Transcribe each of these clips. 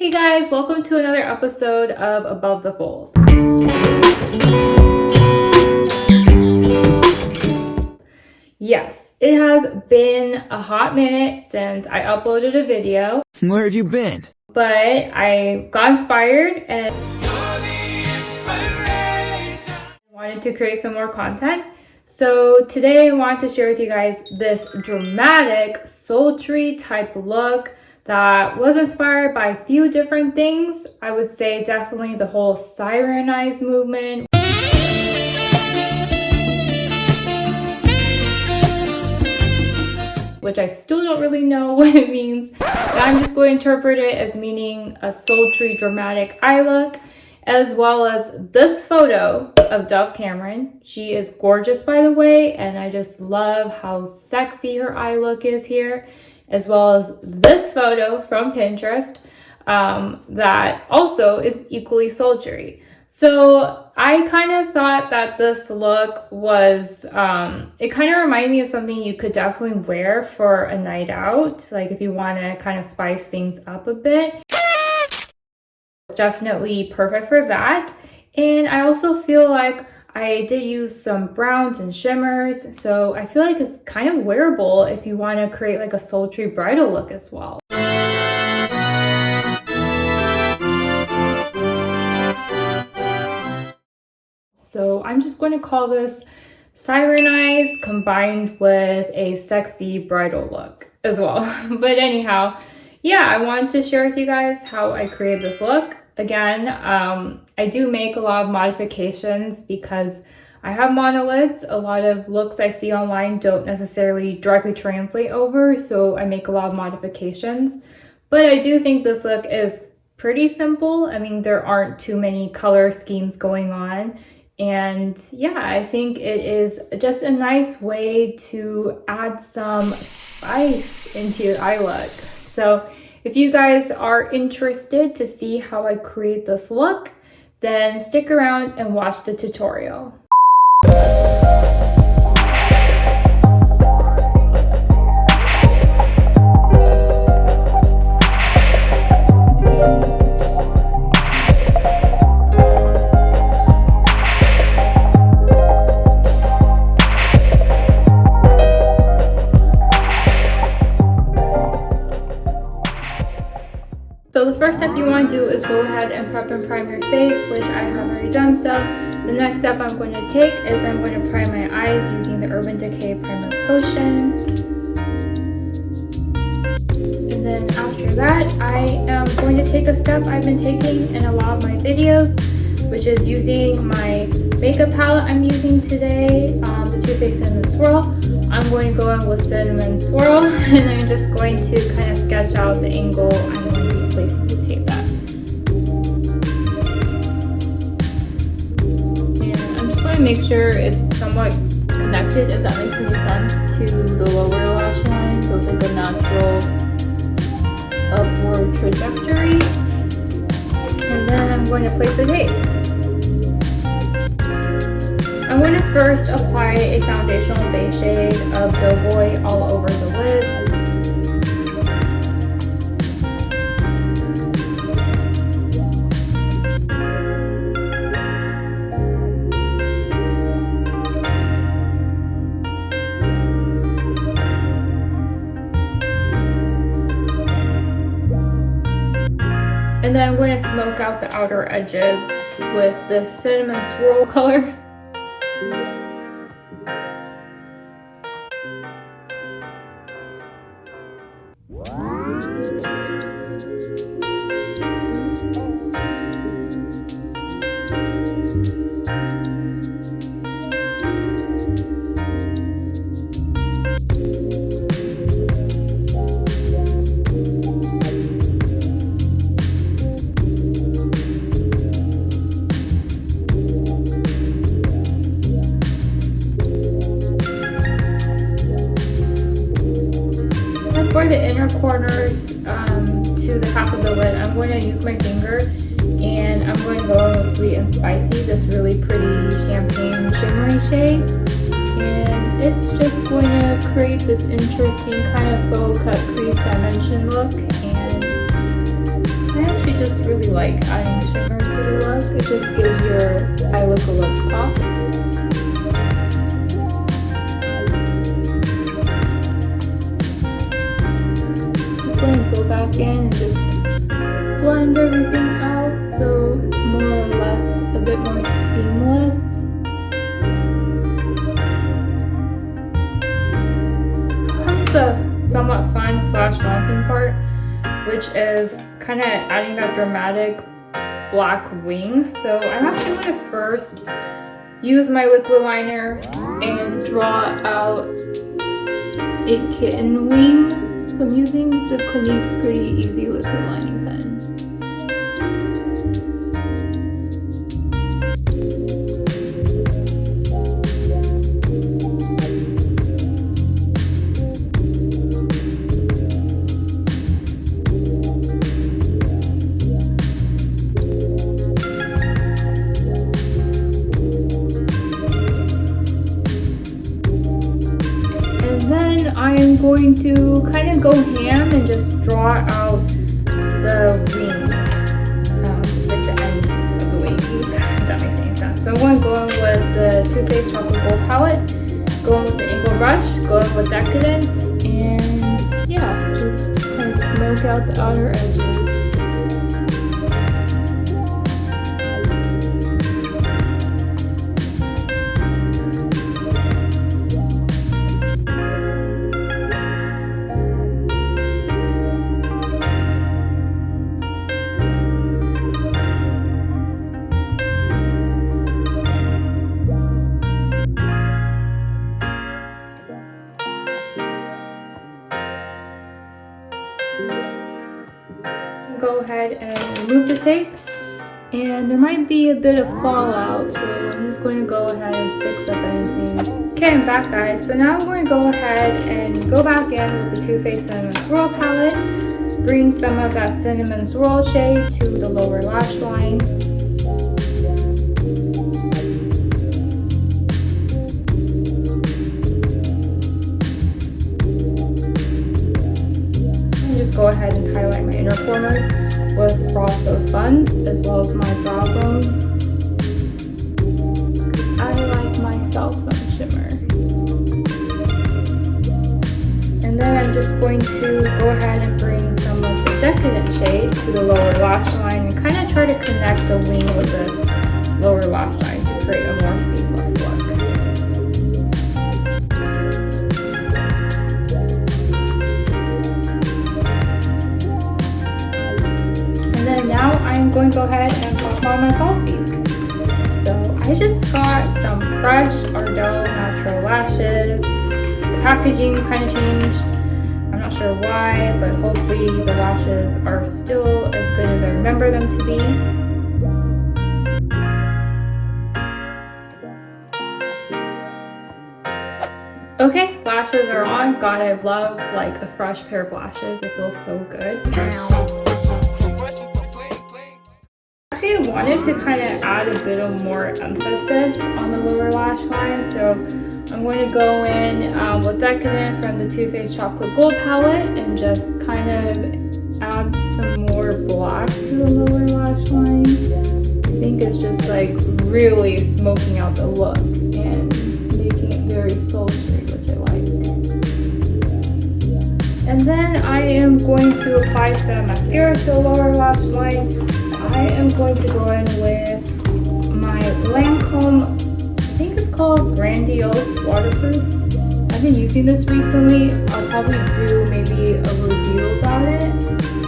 Hey guys, welcome to another episode of Above the Fold. Yes, it has been a hot minute since I uploaded a video. Where have you been? But I got inspired and wanted to create some more content. So today I want to share with you guys this dramatic, sultry type look that was inspired by a few different things. I would say definitely the whole Siren eyes movement, which I still don't really know what it means, but I'm just going to interpret it as meaning a sultry, dramatic eye look, as well as this photo of Dove Cameron. She is gorgeous, by the way, and I just love how sexy her eye look is here, as well as this photo from Pinterest that also is equally sultry. So I kind of thought that this look was, it kind of reminded me of something you could definitely wear for a night out, like if you want to kind of spice things up a bit. It's definitely perfect for that. And I also feel like I did use some browns and shimmers, so I feel like it's kind of wearable if you want to create like a sultry bridal look as well. So I'm just going to call this Siren eyes combined with a sexy bridal look as well. But anyhow, yeah, I wanted to share with you guys how I created this look. Again, I do make a lot of modifications because I have monolids. A lot of looks I see online don't necessarily directly translate over, so I make a lot of modifications. But I do think this look is pretty simple. I mean, there aren't too many color schemes going on. And yeah, I think it is just a nice way to add some spice into your eye look. So if you guys are interested to see how I create this look, then stick around and watch the tutorial. So the first step you want to do is go ahead and prep and prime your face, which I have already done so. The next step I'm going to take is I'm going to prime my eyes using the Urban Decay Primer Potion. And then after that, I am going to take a step I've been taking in a lot of my videos, which is using my makeup palette I'm using today, the Too Faced Cinnamon Swirl. I'm going to go in with Cinnamon Swirl, and I'm just going to kind of sketch out the angle I'm going to be placing the tape at. And I'm just going to make sure it's somewhat connected, if that makes any sense, to the lower lash line, so it's like a natural upward trajectory. And then I'm going to place the tape. I'm going to first apply a foundational base shade of Doughboy all over the lids. And then I'm going to smoke out the outer edges with the Cinnamon Swirl color. For the inner corners to the half of the lid, I'm going to use my finger and I'm going to go in with Sweet and Spicy, this really pretty champagne shimmery shade. And it's just going to create this interesting kind of faux cut crease dimension look. And I actually just really like adding shimmer to the look. It just gives your eye look a little pop. Just going to go back in and just blend everything out so it's more or less a bit more seamless. Comes the somewhat fun / daunting part, which is kind of adding that dramatic black wing. So I'm actually going to first use my liquid liner and draw out a kitten wing. So I'm using the Clinique Pretty Easy liquid lining pen. I'm going to kind of go ham and just draw out the wings, like the ends of the wings, if that makes any sense. So I'm going to go in with the Too Faced Chocolate Gold palette, going with the angle brush, going with Decadent, and yeah, just kind of smoke out the outer edges. Go ahead and remove the tape, and there might be a bit of fallout, so I'm just going to go ahead and fix up anything. Okay, I'm back, guys. So now I'm going to go ahead and go back in with the Too Faced Cinnamon Swirl palette, bring some of that cinnamon swirl shade to the lower lash line. Go ahead and highlight my inner corners with Frost Those Buns, as well as my brow bone. I like myself some shimmer. And then I'm just going to go ahead and bring some of the Decadent shade to the lower lash line and kind of try to connect the wing with the lower lash line to create a more seamless look. Now I'm going to go ahead and pop on my falsies. So I just got some fresh Ardell natural lashes. The packaging kind of changed. I'm not sure why, but hopefully the lashes are still as good as I remember them to be. Okay, lashes are on. God, I love like a fresh pair of lashes. It feels so good. Actually, I wanted to kind of add a bit of more emphasis on the lower lash line, so I'm going to go in with Decadent from the Too Faced Chocolate Gold palette and just kind of add some more black to the lower lash line. I think it's just like really smoking out the look and making it very sultry, which I like. And then I am going to apply some mascara to the lower lash line. I am going to go in with my Lancome, I think it's called Grandiose Waterproof. I've been using this recently. I'll probably do maybe a review about it.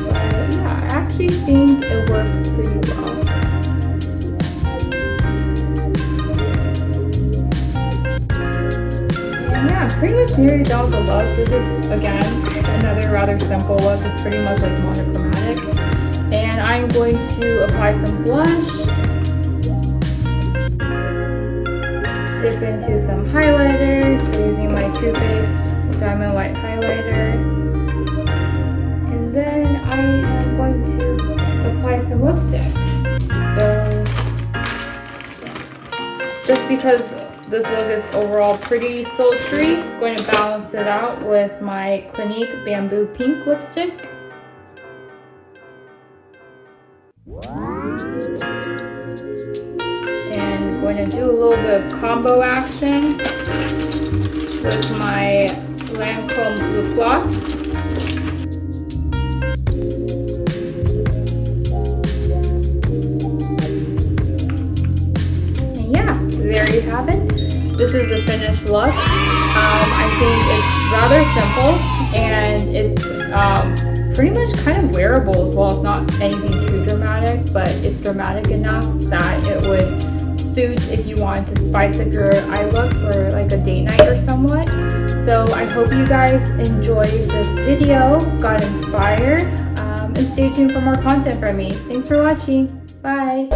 But yeah, I actually think it works pretty well. And yeah, I'm pretty much nearly done with the look. This is, again, another rather simple look. It's pretty much like monochromatic. And I'm going to apply some blush, dip into some highlighter, so using my Too Faced Diamond White highlighter. And then I am going to apply some lipstick. So, just because this look is overall pretty sultry, I'm going to balance it out with my Clinique Bamboo Pink lipstick. And I'm going to do a little bit of combo action with my Lancome Lip Gloss. And yeah, there you have it. This is the finished look. I think it's rather simple, and it's pretty much kind of wearable as well. It's not anything too dramatic, but it's dramatic enough that it would suit if you wanted to spice up your eye look for like a date night or somewhat. So I hope you guys enjoyed this video, got inspired, and stay tuned for more content from me. Thanks for watching. Bye.